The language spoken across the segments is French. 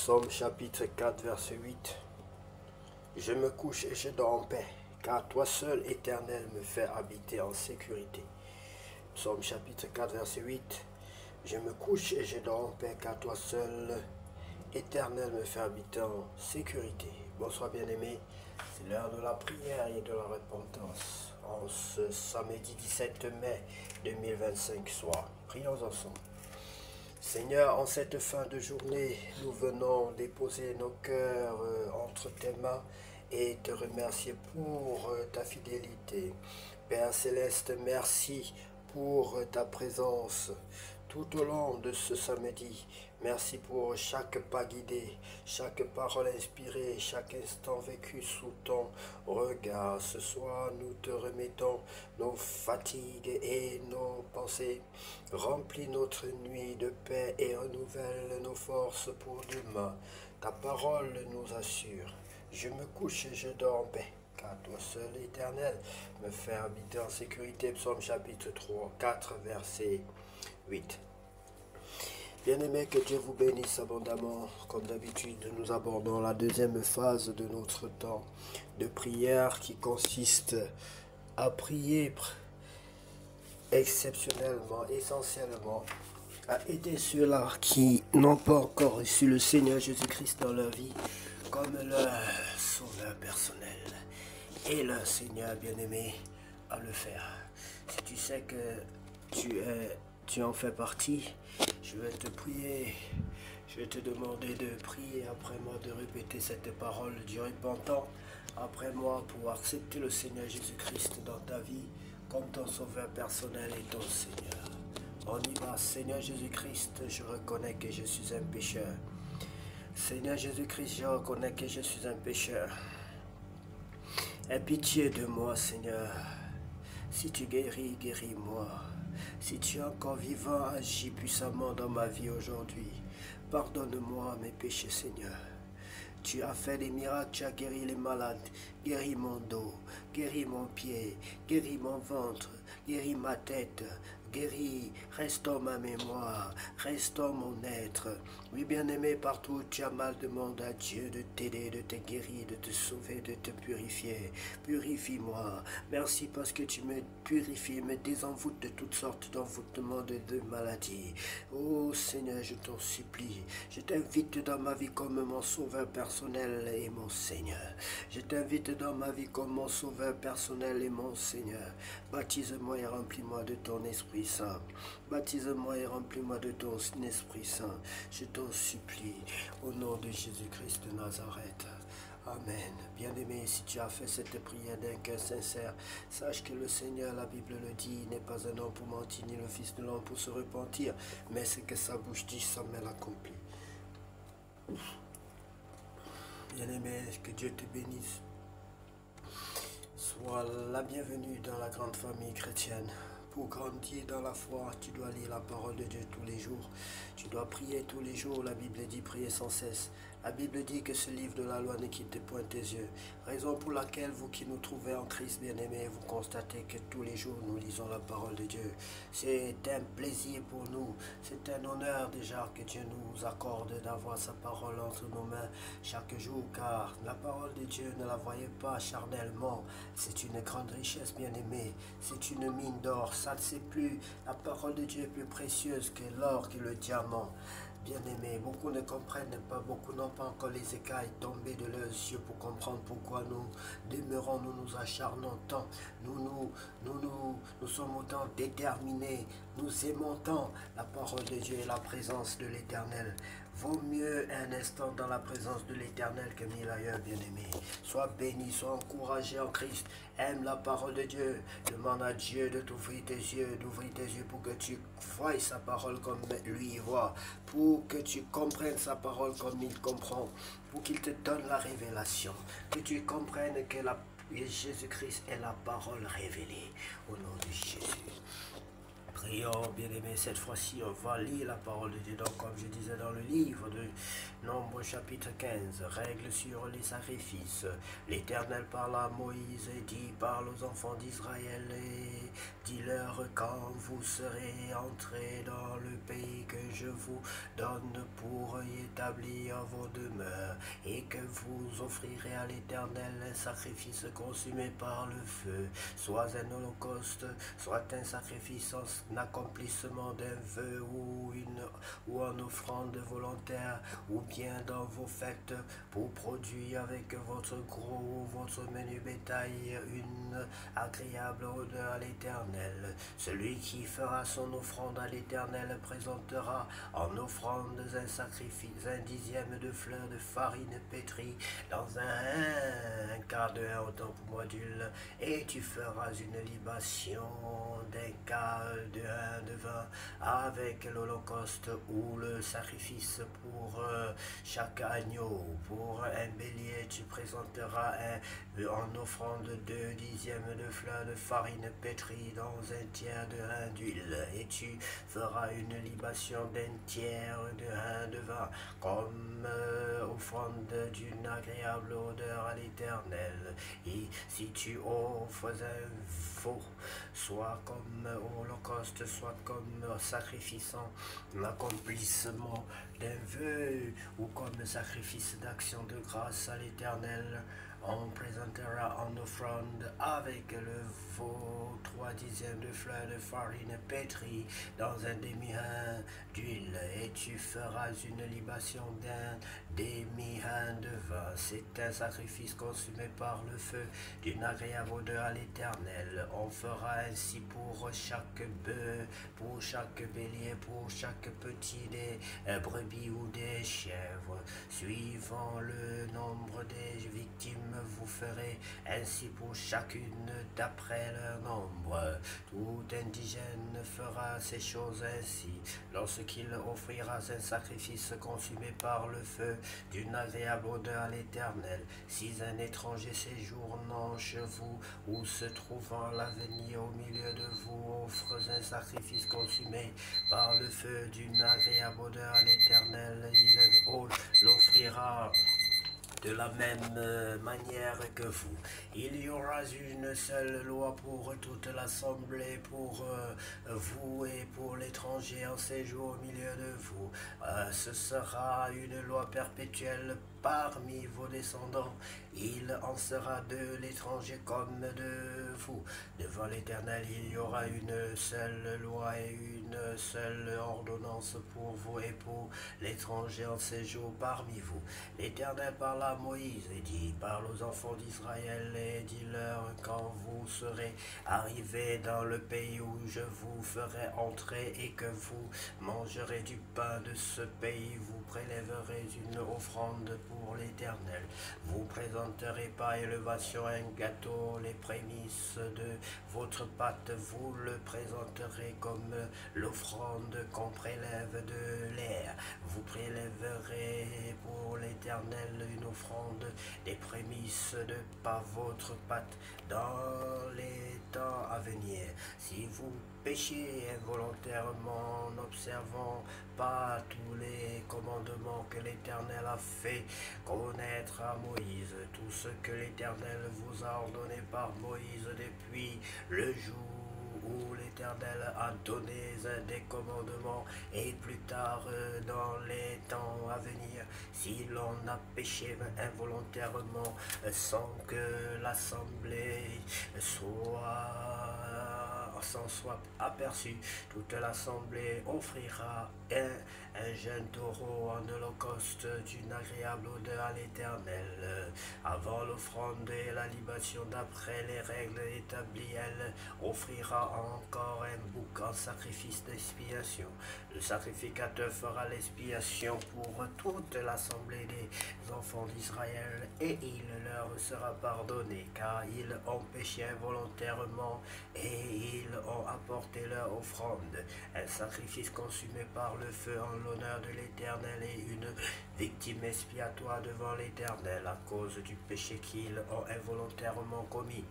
Psaume chapitre 4, verset 8. Je me couche et je dors en paix, car toi seul, Éternel, me fais habiter en sécurité. Psaume chapitre 4, verset 8. Je me couche et je dors en paix, car toi seul, Éternel, me fais habiter en sécurité. Bonsoir bien-aimés, c'est l'heure de la prière et de la repentance. En ce samedi 17 mai 2025 soir, prions ensemble. Seigneur, en cette fin de journée, nous venons déposer nos cœurs entre tes mains et te remercier pour ta fidélité. Père Céleste, merci pour ta présence tout au long de ce samedi. Merci pour chaque pas guidé, chaque parole inspirée, chaque instant vécu sous ton regard. Ce soir, nous te remettons nos fatigues et nos pensées. Remplis notre nuit de paix et renouvelle nos forces pour demain. Ta parole nous assure. Je me couche et je dors en paix, car toi seul, Éternel, me fais habiter en sécurité. Psaume chapitre 4, verset 8. Bien-aimés, que Dieu vous bénisse abondamment. Comme d'habitude, nous abordons la deuxième phase de notre temps de prière qui consiste à prier exceptionnellement, essentiellement, à aider ceux-là qui n'ont pas encore reçu le Seigneur Jésus-Christ dans leur vie comme leur sauveur personnel. Et leur Seigneur bien-aimé à le faire. Si tu sais que tu en fais partie, je vais te prier, je vais te demander de prier après moi, de répéter cette parole du repentant après moi pour accepter le Seigneur Jésus-Christ dans ta vie comme ton sauveur personnel et ton Seigneur. On y va. Seigneur Jésus-Christ, je reconnais que je suis un pécheur. Seigneur Jésus-Christ, je reconnais que je suis un pécheur. Aie pitié de moi, Seigneur. Si tu guéris, guéris-moi. Si tu es encore vivant, agis puissamment dans ma vie aujourd'hui. Pardonne-moi mes péchés, Seigneur. Tu as fait des miracles, tu as guéri les malades, guéris mon dos, guéris mon pied, guéris mon ventre, guéris ma tête, guéris, restaure ma mémoire, restaure mon être. Oui, bien-aimé, partout où tu as mal, demande à Dieu de t'aider, de te guérir, de te sauver, de te purifier. Purifie-moi. Merci parce que tu me purifies, me désenvoûtes de toutes sortes d'envoûtements de maladies. Oh Seigneur, je t'en supplie. Je t'invite dans ma vie comme mon sauveur personnel et mon Seigneur. Je t'invite dans ma vie comme mon sauveur personnel et mon Seigneur. Baptise-moi et remplis-moi de ton Esprit Saint. Baptise-moi et remplis-moi de ton Esprit Saint. Je t'en supplie, au nom de Jésus-Christ de Nazareth. Amen. Bien-aimé, si tu as fait cette prière d'un cœur sincère, sache que le Seigneur, la Bible le dit, n'est pas un homme pour mentir, ni le Fils de l'homme pour se repentir, mais ce que sa bouche dit, sa main l'accomplit. Bien-aimé, que Dieu te bénisse. Sois la bienvenue dans la grande famille chrétienne. Pour grandir dans la foi, tu dois lire la parole de Dieu tous les jours. Tu dois prier tous les jours. La Bible dit prier sans cesse. La Bible dit que ce livre de la loi ne quitte point tes yeux. Raison pour laquelle vous qui nous trouvez en Christ bien-aimés, vous constatez que tous les jours nous lisons la parole de Dieu. C'est un plaisir pour nous. C'est un honneur déjà que Dieu nous accorde d'avoir sa parole entre nos mains chaque jour. Car la parole de Dieu, ne la voyez pas charnellement. C'est une grande richesse bien-aimée. C'est une mine d'or. Ça ne sait plus. La parole de Dieu est plus précieuse que l'or, que le diamant. Bien-aimés, beaucoup ne comprennent pas, beaucoup n'ont pas encore les écailles tombées de leurs yeux pour comprendre pourquoi nous demeurons, nous nous acharnons tant, nous sommes autant déterminés, nous aimons tant la parole de Dieu et la présence de l'Éternel. Vaut mieux un instant dans la présence de l'Éternel que mille ailleurs, bien-aimés. Sois béni, sois encouragé en Christ. Aime la parole de Dieu. Demande à Dieu de t'ouvrir tes yeux, pour que tu voies sa parole comme lui voit, pour que tu comprennes sa parole comme il comprend, pour qu'il te donne la révélation, que tu comprennes que Jésus-Christ est la parole révélée. Au nom de Jésus. Prions, bien-aimés, cette fois-ci, on va lire la parole de Dieu. Donc, comme je disais dans le livre Nombre chapitre 15, règles sur les sacrifices. L'Éternel parla à Moïse et dit, parle aux enfants d'Israël et dis-leur quand vous serez entrés dans le pays que je vous donne pour y établir vos demeures, et que vous offrirez à l'Éternel un sacrifice consumé par le feu, soit un holocauste, soit un sacrifice en accomplissement d'un vœu ou en offrande volontaire, ou bien dans vos fêtes, pour produire avec votre gros ou votre menu bétail une agréable odeur à l'Éternel. Celui qui fera son offrande à l'Éternel présentera en offrande un sacrifice, un dixième de fleur de farine pétrie dans un quart de un autant pour module, et tu feras une libation d'un quart de un de vin avec l'holocauste ou le sacrifice pour chaque agneau. Pour un bélier, tu présenteras en offrande 2/10 de fleur de farine pétrie dans un tiers de rein d'huile, et tu feras une libation d'un tiers de rein de vin, comme offrande d'une agréable odeur à l'Éternel. Et si tu offres un faux, soit comme holocauste, soit comme sacrifiant l'accomplissement d'un vœu, ou comme sacrifice d'action de grâce à l'Éternel, on présentera en offrande avec le veau 3/10 de fleur de farine pétrie dans un demi-hin d'huile, et tu feras une libation d'un demi-hin de vin. C'est un sacrifice consumé par le feu d'une agréable odeur à l'Éternel. On fera ainsi pour chaque bœuf, pour chaque bélier, pour chaque petit des brebis ou des chèvres, suivant le nombre des victimes. Vous ferez ainsi pour chacune d'après leur nombre. Tout indigène fera ces choses ainsi lorsqu'il offrira un sacrifice consumé par le feu d'une agréable odeur à l'Éternel. Si un étranger séjournant chez vous ou se trouvant à l'avenir au milieu de vous offre un sacrifice consumé par le feu d'une agréable odeur à l'Éternel, il l'offrira de la même manière que vous. Il y aura une seule loi pour toute l'assemblée, pour vous et pour l'étranger en séjour au milieu de vous. Ce sera une loi perpétuelle parmi vos descendants. Il en sera de l'étranger comme de vous. Devant l'Éternel, il y aura une seule loi et une seule ordonnance pour vous et pour l'étranger en séjour parmi vous. L'Éternel parla à Moïse et dit, parle aux enfants d'Israël et dis-leur, quand vous serez arrivés dans le pays où je vous ferai entrer et que vous mangerez du pain de ce pays, vous prélèverez une offrande pour l'Éternel. Vous présenterez par élevation un gâteau, les prémices de votre pâte, vous le présenterez comme l'offrande qu'on prélève de l'air. Vous prélèverez pour l'Éternel une offrande des prémices de par votre pâte dans les temps à venir. Si vous péchez involontairement en n'observant pas tous les commandements que l'Éternel a fait connaître à Moïse, tout ce que l'Éternel vous a ordonné par Moïse depuis le jour où l'Éternel a donné des commandements, et plus tard dans les temps à venir, si l'on a péché involontairement sans que l'assemblée s'en soit aperçue, toute l'assemblée offrira un jeune taureau en holocauste d'une agréable odeur à l'Éternel. Avant l'offrande et la libation d'après les règles établies, elle offrira encore un bouc en sacrifice d'expiation. Le sacrificateur fera l'expiation pour toute l'assemblée des enfants d'Israël, et il leur sera pardonné, car ils ont péché involontairement et ils ont apporté leur offrande, un sacrifice consumé par le feu en l'honneur de l'Éternel et une victime expiatoire devant l'Éternel à cause du péché qu'ils ont involontairement commis.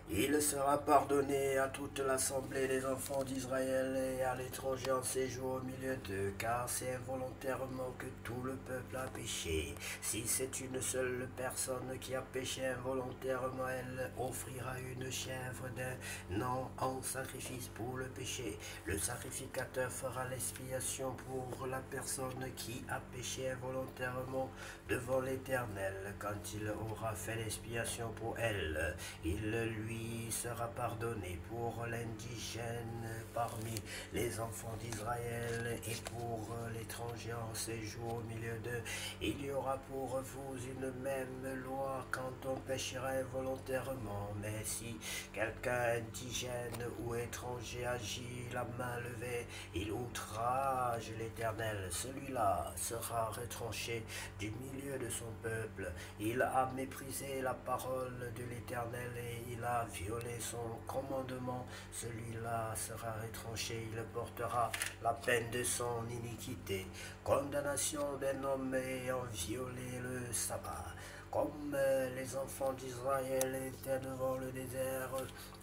Il sera pardonné à toute l'assemblée des enfants d'Israël et à l'étranger en séjour au milieu d'eux, car c'est involontairement que tout le peuple a péché. Si c'est une seule personne qui a péché involontairement, elle offrira une chèvre d'un an en sacrifice pour le péché. Le sacrificateur fera l'expiation pour la personne qui a péché involontairement devant l'Éternel. Quand il aura fait l'expiation pour elle, il lui sera pardonné. Pour l'indigène parmi les enfants d'Israël et pour l'étranger en séjour au milieu d'eux, il y aura pour vous une même loi quand on péchera involontairement. Mais si quelqu'un indigène ou étranger agit la main levée, il outrage l'Éternel. Celui-là sera retranché du milieu de son peuple. Il a méprisé la parole de l'Éternel et il a violé son commandement. Celui-là sera retranché. Il portera la peine de son iniquité. Condamnation d'un homme ayant violé le sabbat. Comme les enfants d'Israël étaient devant le désert,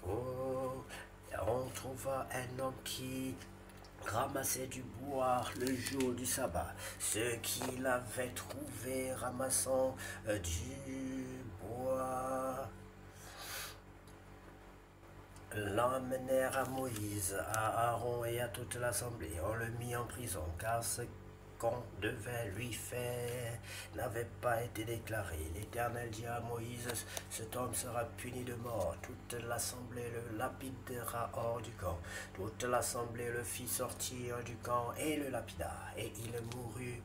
on trouva un homme qui ramassait du bois le jour du sabbat. Ceux qui l'avaient trouvé ramassant du bois l'emmenèrent à Moïse, à Aaron et à toute l'assemblée. On le mit en prison, car ce qu'on devait lui faire n'avait pas été déclaré. L'Éternel dit à Moïse, cet homme sera puni de mort. Toute l'assemblée le lapidera hors du camp. Toute l'assemblée le fit sortir du camp et le lapida. Et il mourut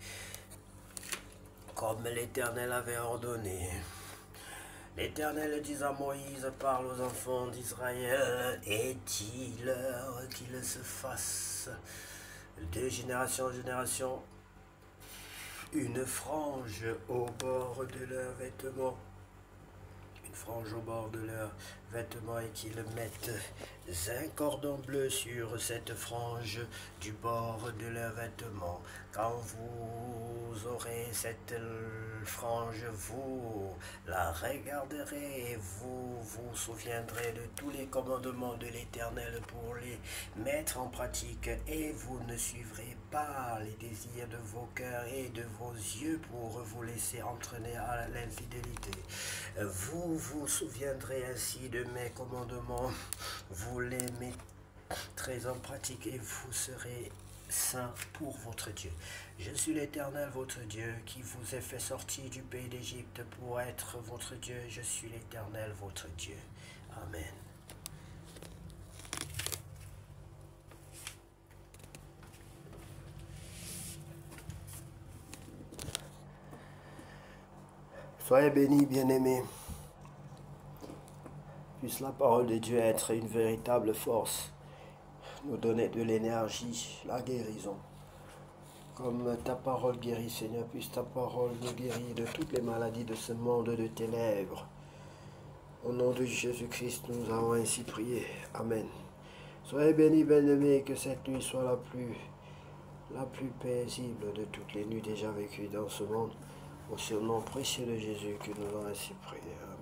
comme l'Éternel avait ordonné. L'Éternel dit à Moïse, parle aux enfants d'Israël et dis-leur qu'ils se fassent de génération en génération une frange au bord de leurs vêtements. Une frange au bord de leurs vêtements et qu'ils mettent un cordon bleu sur cette frange du bord de leurs vêtements. Quand vous aurez cette frange, vous la regarderez et vous vous souviendrez de tous les commandements de l'Éternel pour les mettre en pratique, et vous ne suivrez pas les désirs de vos cœurs et de vos yeux pour vous laisser entraîner à l'infidélité. Vous vous souviendrez ainsi de mes commandements, vous les mettrez en pratique et vous serez saints pour votre Dieu. Je suis l'Éternel votre Dieu qui vous ai fait sortir du pays d'Égypte pour être votre Dieu. Je suis l'Éternel votre Dieu. Amen. Soyez bénis, bien-aimés. Puisse la parole de Dieu être une véritable force, nous donner de l'énergie, la guérison. Comme ta parole guérit, Seigneur, puisse ta parole nous guérir de toutes les maladies de ce monde de ténèbres. Au nom de Jésus-Christ, nous avons ainsi prié. Amen. Soyez bénis, bien-aimés, que cette nuit soit la plus paisible de toutes les nuits déjà vécues dans ce monde. Au nom précieux de Jésus que nous avons ainsi prié. Amen.